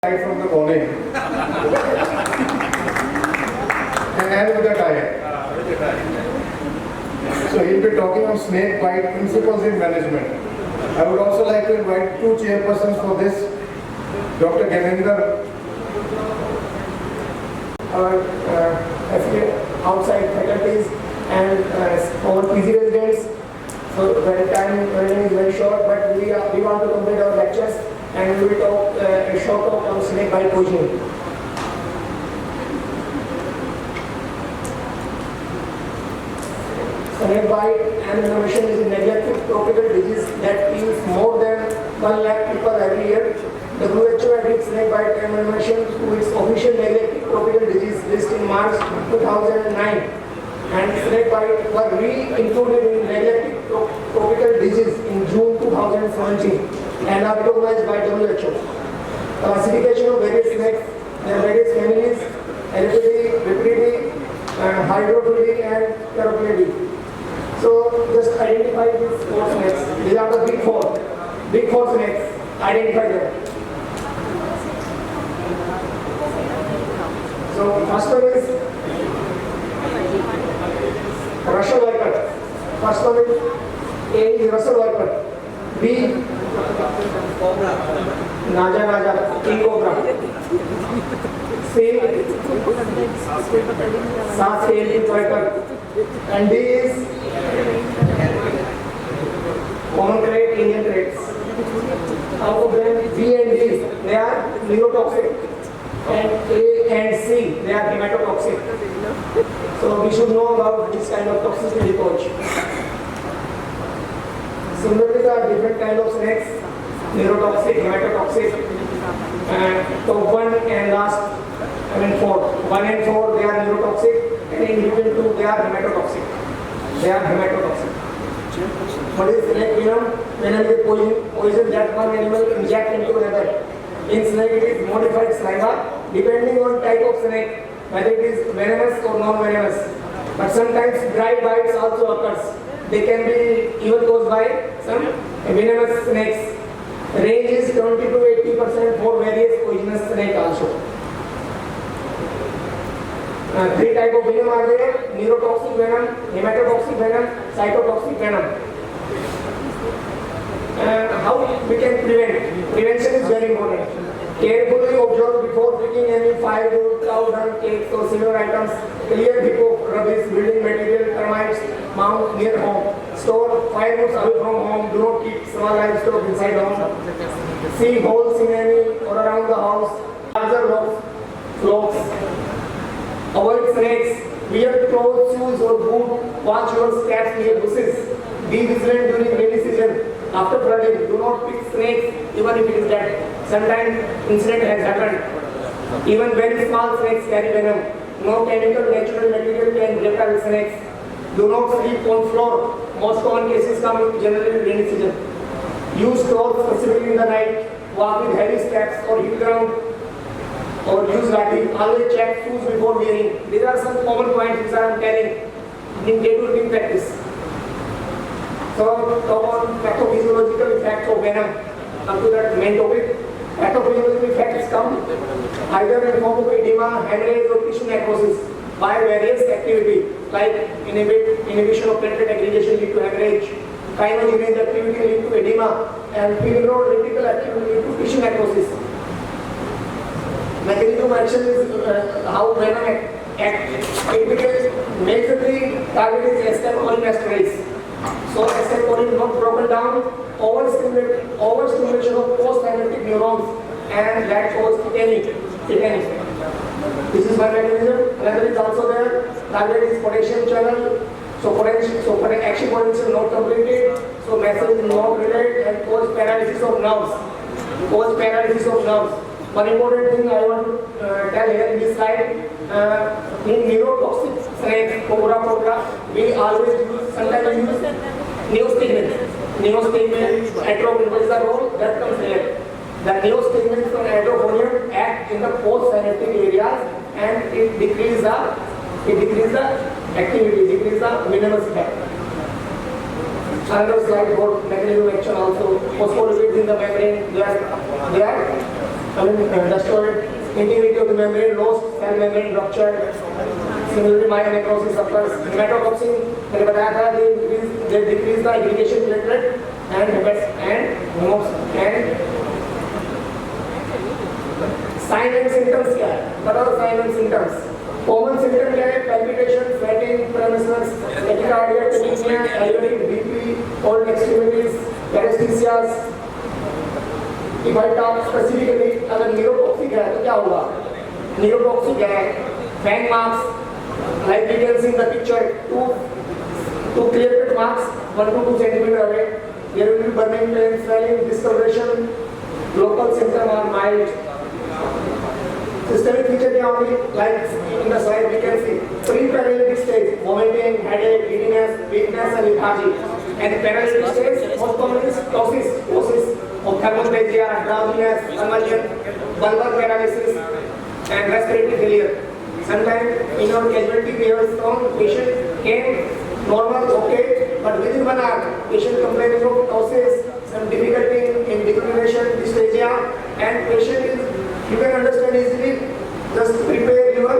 Right from the morning and end with a diet. So he'll be talking on snake bite principles in management. I would also like to invite two chairpersons for this. Dr. Ganendra, our outside faculties and our PG residents. So the time is very short, but we want to complete our lectures and we will talk a short talk on snake bite poisoning. Snake bite and inflammation is a neglected tropical disease that kills more than 1 lakh people every year. WHO added snake bite and inflammation to its official neglected tropical disease list in March 2009. And snake bite was re-included in neglected tropical disease in June 2017 and are recognized by WHO. Classification of various snakes, their various families, Elephidae, Vipridae, Hydrophilidae and Pterophidae. So just identify these 4 snakes. These are the big 4. Big 4 snakes. Identify them. So first one is Russell viper. First one is A is Russell viper. B Naja, king cobra. C Sas-tailed viper. And D is common crate, Indian crates. Out of them, B and D, they are neurotoxic. And A and C, they are hematotoxic. So we should know about this kind of toxicity approach. Similarly, there are different kinds of snakes, neurotoxic, hematotoxic, and top 1 and last, 4. 1 and 4, they are neurotoxic, and in between 2, they are hematotoxic. What is snake venom? Venom is poison that one animal injects into another. In snake, it is modified saliva, depending on type of snake, whether it is venomous or non-venomous. But sometimes dry bites also occurs. They can be even caused by some venomous snakes. Range is 20 to 80% for various poisonous snake also. 3 types of venom are there: neurotoxic venom, hematotoxic venom, cytotoxic venom. How we can prevent? Prevention is very important. Carefully observe before picking any firewood, cow dung, cakes or similar items. Clear hippo, rubbish, building material, termites, mount near home. Store firewoods away from home. Do not keep small livestock inside home. See holes in any or around the house. Larger flocks. Avoid snakes. Wear clothes, shoes or boot. Watch your steps near bushes. Be vigilant during rainy season. After flooding, do not pick snakes even if it is dead. Sometimes incident has happened. Even very small snakes carry venom. No chemical natural material can repel snakes. Do not sleep on floor. Most common cases come generally in rainy season. Use clothes specifically in the night. Walk with heavy steps or heel ground. Or use lathi. Always check shoes before wearing. These are some common points which I am telling in day-to-day practice. So, talk on pathophysiological effects of venom. Come to that main topic. Pathophysiological effects come either in form of edema, hemorrhage or tissue necrosis by various activity like inhibition of platelet aggregation lead to hemorrhage, kinogenase activity lead to edema, and piloretical activity lead to tissue necrosis. Mechanism of action is how venom acts. Typically, majorly target is acetylcholinesterase. So acetylcholine is not broken down, overstimulation of postsynaptic neurons, and that causes tetany. This is one mechanism. Another is also there. Target is potassium channel. So action potential not completed. So message is not relayed and cause paralysis of nerves. One important thing I want to tell here in this slide, in neurotoxic snakes, cobra, we always sometimes use neostigmine. Atropine, what is the role? That comes here. The neostigmine from atroponium act in the postsynaptic areas and it decreases the activity, decreases the venomous effect. Another slide for mechanism of action also. Phospholipids in the membrane, they are destroyed, integrity of the membrane, lost, cell membrane ruptured. Similarly, myonecrosis occurs. Hematotoxin, मैंने बताया था, they decrease the aggregation platelet and sign and symptoms क्या है? बताओ sign and symptoms. Common symptom क्या है? Palpitation, sweating, paralysis, tachycardia, tachypnea, elevated BP, cold extremities, paresthesias. If I talk specifically, अगर neurotoxic है तो क्या होगा? Neurotoxic है, fang marks, like we can see in the picture, two clear-cut marks, 1 to 2 centimeter away. There will be burning pain, swelling, discoloration. Local symptoms are mild. Systemic feature क्या होगी? Like in the slide we can see pre-paralytic stage, vomiting, headache, giddiness, weakness and lethargy. And paralytic stage, most commonly is ptosis, ophthalmoplegia, drowsiness, convulsion, bulbar paralysis, and respiratory failure. Sometimes in our casualty we have shown patient came normal, okay, but within 1 hour, patient complaining of ptosis, some difficulty in declination, dysphagia, and patient is, you can understand easily, just prepare your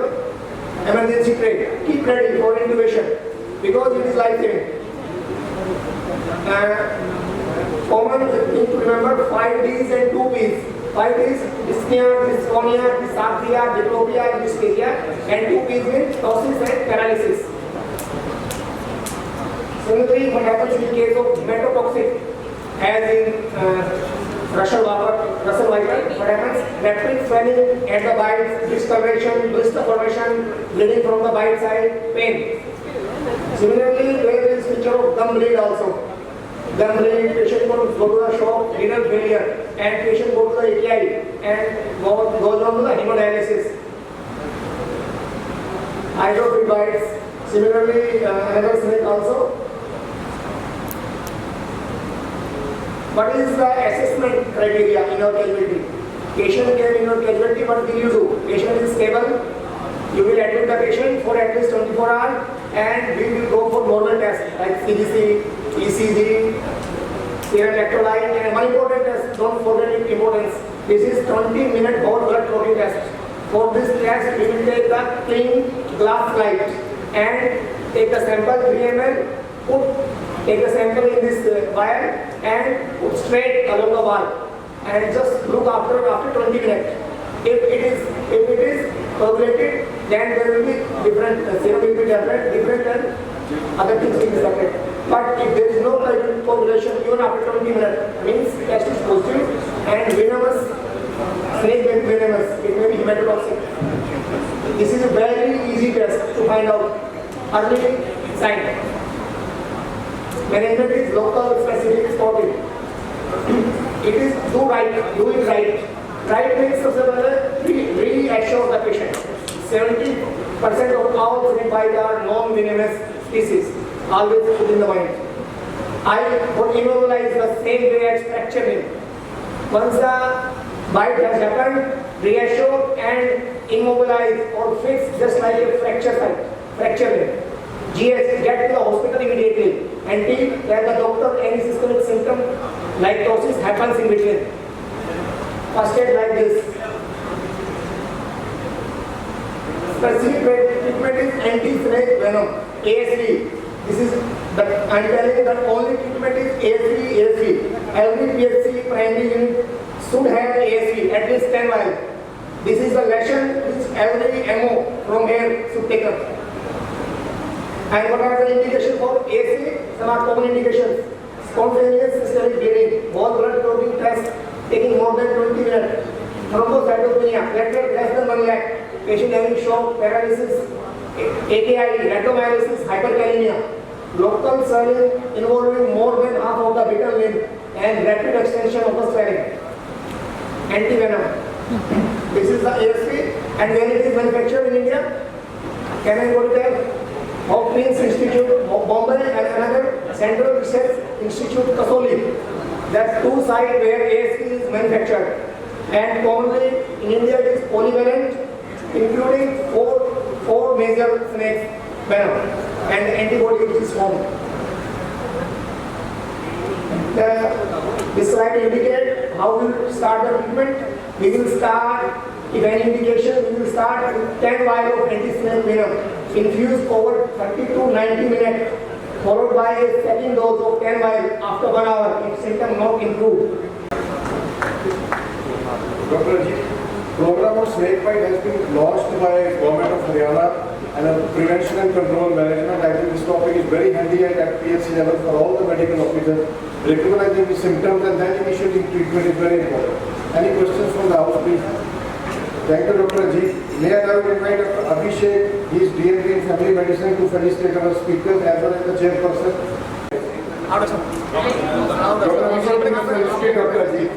emergency tray. Keep ready for intubation because it is life-saving. Common thing to remember 5 Ds and 2 Ps. 5 Ds, dyspnea, dysphonia, dysarthria, diplopia, and dysphagia, and 2 Ps means ptosis and paralysis. Similarly, what happens in case of hematotoxic, as in Russell Viper, what happens? Rapid swelling at the bites, discoloration, blister formation, bleeding from the bite side, pain. Similarly, there is picture of gum bleed also. Gum bleed, patient go to the shop, renal failure, and patient go to the ATI and goes on to the hemodialysis. Hydrophilic bites. Similarly, another snake also. What is the assessment criteria in our casualty? Patient came in our casualty, what will you do? Patient is stable, you will admit the patient for at least 24 hours and we will go for normal tests like CBC, ECG, serum electrolyte, and one important test, don't forget its importance. This is 20-minute whole blood protein test. For this test, we will take the clean glass slide and take the sample 3 ml, take the sample in this vial and put straight along the wall and just look after 20 minutes. If it is coagulated, then there will be different serum will be different and other things will be separate. But if there is no coagulation even after 20 minutes, means test is positive and venomous, snake may be venomous, it may be hematotoxic. This is a very easy test to find out early sign. Management is local, specific, spotted. It is do it right. Right means really assure the patient. 70% of all snake bites are non-venomous species. Always put in the mind. I would immobilize the same way as fracture him. Once the bite has happened, reassure and immobilize or fix just like a fracture site. Fracture him. GS, get to the hospital immediately until that the doctor any systemic symptom like ptosis happens in between. First aid like this. Specific treatment is anti-snake venom, ASV. This is the I'm telling you that only treatment is ASV. Every PHC primary unit should have ASV at least 10 vials. This is the lesson which every MO from here should take up. And what are the indications for ASV? Some are common indications. Spontaneous systemic bleeding, whole blood protein test taking more than 20 minutes. Thrombocytopenia, platelet less than 1 lakh. Patient having shock, paralysis, AKI, retromyolysis, hyperkalemia. Local swelling involving more than half of the vital limb and rapid extension of the swelling. Antivenom. This is the ASV and when it is manufactured in India, can I go to that? Hopkins Institute, Bombay and another Central Research Institute, Kasoli. That's 2 sites where ASV is manufactured. And commonly in India it is polyvalent, including four major snakes venom and antibody which is formed. This slide indicates how we start the treatment. We will start, if any indication, we will start with 10 vial of anti-snake venom infused over 30 to 90 minutes, followed by a second dose of 10 vial after 1 hour if symptoms not improved. Dr. Ajit, program of snake bite has been launched by Government of Haryana and a prevention and control management. I think this topic is very handy and at PSC level for all the medical officers. Recognizing the symptoms and then initiating treatment is very important. Any questions from the house, please? Thank you, Dr. Ajit. May I now invite Dr. Abhishek, he is DMD in Family Medicine, to felicitate our speakers as well as the chairperson. Dr. Abhishek, please felicitate Dr. Ajit.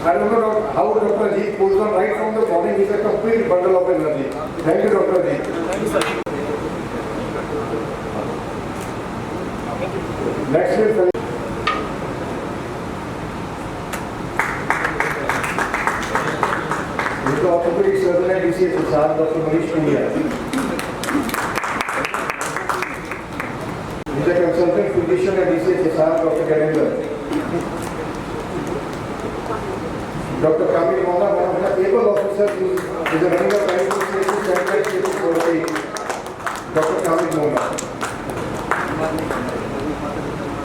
I don't know how Dr. Ajit pulls on right from the morning. He's a complete bundle of energy. Thank you, Dr. Ajit. Next we'll felicitate. The orthopedic surgeon at DCHSR, Dr. Manish Punia. He's a consultant physician at DCHSR, Dr. Ganendra. Dr. Kamil Mohan, one of the able officers, is a running of